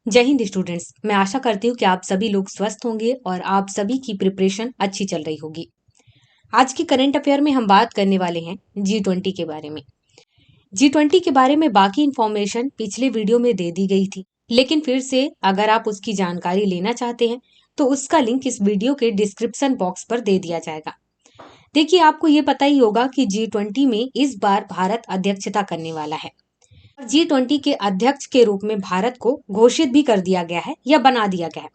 जय हिंद स्टूडेंट्स, मैं आशा करती हूँ कि आप सभी लोग स्वस्थ होंगे और आप सभी की प्रिपरेशन अच्छी चल रही होगी। आज की करंट अफेयर में हम बात करने वाले हैं G20 के बारे में। G20 के बारे में बाकी इंफॉर्मेशन पिछले वीडियो में दे दी गई थी, लेकिन फिर से अगर आप उसकी जानकारी लेना चाहते हैं तो उसका लिंक इस वीडियो के डिस्क्रिप्शन बॉक्स पर दे दिया जाएगा। देखिए, आपको ये पता ही होगा कि G20 में इस बार भारत अध्यक्षता करने वाला है। G20 के अध्यक्ष के रूप में भारत को घोषित भी कर दिया गया है या बना दिया गया है,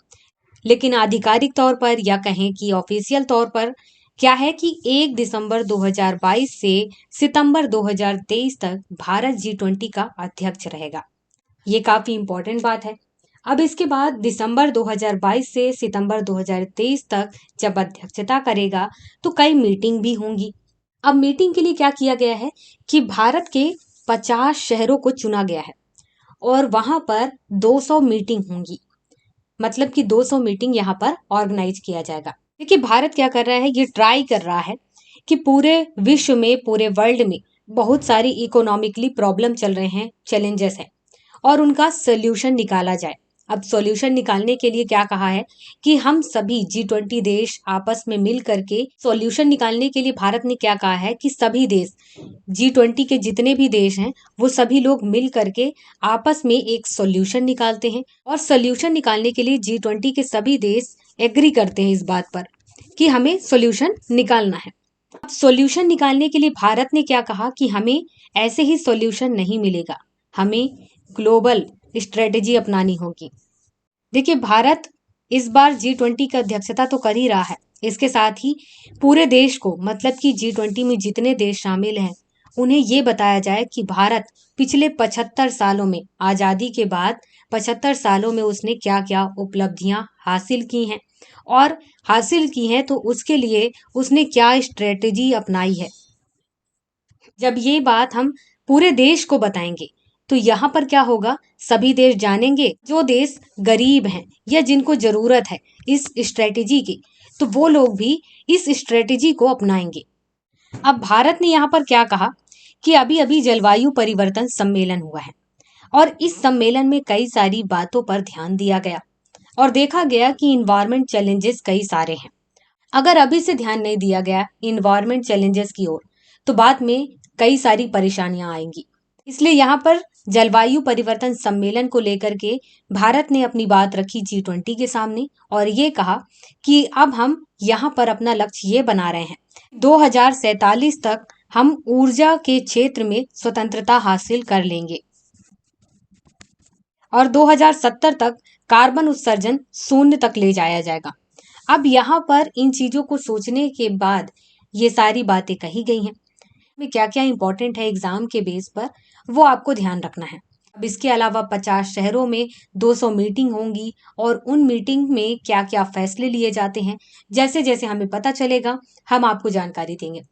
लेकिन आधिकारिक तौर पर या कहें कि ऑफिशियल तौर पर क्या है कि 1 दिसंबर 2022 से सितंबर 2023 तक भारत G20 का अध्यक्ष रहेगा। ये काफी इंपॉर्टेंट बात है। अब इसके बाद दिसंबर 2022 से सितंबर 2023 तक जब अध्यक्षता करेगा तो कई मीटिंग भी होंगी। अब मीटिंग के लिए क्या किया गया है कि भारत के 50 शहरों को चुना गया है और वहां पर 200 मीटिंग होंगी। मतलब कि 200 मीटिंग यहाँ पर ऑर्गेनाइज किया जाएगा। देखिए, भारत क्या कर रहा है, ये ट्राई कर रहा है कि पूरे विश्व में, पूरे वर्ल्ड में बहुत सारी इकोनॉमिकली प्रॉब्लम चल रहे हैं, चैलेंजेस हैं और उनका सोल्यूशन निकाला जाए। अब सॉल्यूशन निकालने के लिए क्या कहा है कि हम सभी G20 देश आपस में मिल करके सॉल्यूशन निकालने के लिए भारत ने क्या कहा है कि सभी देश, G20 के जितने भी देश हैं वो सभी लोग मिल करके आपस में एक सॉल्यूशन निकालते हैं और सॉल्यूशन निकालने के लिए G20 के सभी देश एग्री करते हैं इस बात पर कि हमें सॉल्यूशन निकालना है। अब सॉल्यूशन निकालने के लिए भारत ने क्या कहा कि हमें ऐसे ही सॉल्यूशन नहीं मिलेगा, हमें ग्लोबल स्ट्रेटेजी अपनानी होगी। देखिए, भारत इस बार G20 की अध्यक्षता तो कर ही रहा है, इसके साथ ही पूरे देश को, मतलब कि G20 में जितने देश शामिल हैं उन्हें ये बताया जाए कि भारत पिछले 75 सालों में, आजादी के बाद 75 सालों में उसने क्या क्या उपलब्धियां हासिल की हैं और हासिल की हैं तो उसके लिए उसने क्या स्ट्रेटेजी अपनाई है। जब ये बात हम पूरे देश को बताएंगे तो यहाँ पर क्या होगा, सभी देश जानेंगे, जो देश गरीब हैं या जिनको जरूरत है इस स्ट्रेटेजी की, तो वो लोग भी इस स्ट्रेटेजी को अपनाएंगे। अब भारत ने यहाँ पर क्या कहा कि अभी अभी जलवायु परिवर्तन सम्मेलन हुआ है और इस सम्मेलन में कई सारी बातों पर ध्यान दिया गया और देखा गया कि इन्वायरमेंट चैलेंजेस कई सारे हैं। अगर अभी से ध्यान नहीं दिया गया इन्वायरमेंट चैलेंजेस की ओर तो बाद में कई सारी परेशानियां आएंगी। इसलिए यहाँ पर जलवायु परिवर्तन सम्मेलन को लेकर के भारत ने अपनी बात रखी G20 के सामने और ये कहा कि अब हम यहाँ पर अपना लक्ष्य ये बना रहे हैं 2047 तक हम ऊर्जा के क्षेत्र में स्वतंत्रता हासिल कर लेंगे और 2070 तक कार्बन उत्सर्जन 0 तक ले जाया जाएगा। अब यहाँ पर इन चीजों को सोचने के बाद ये सारी बातें कही गई हैं। में क्या क्या इंपॉर्टेंट है एग्जाम के बेस पर, वो आपको ध्यान रखना है। अब इसके अलावा 50 शहरों में 200 मीटिंग होंगी और उन मीटिंग में क्या क्या फैसले लिए जाते हैं, जैसे जैसे हमें पता चलेगा हम आपको जानकारी देंगे।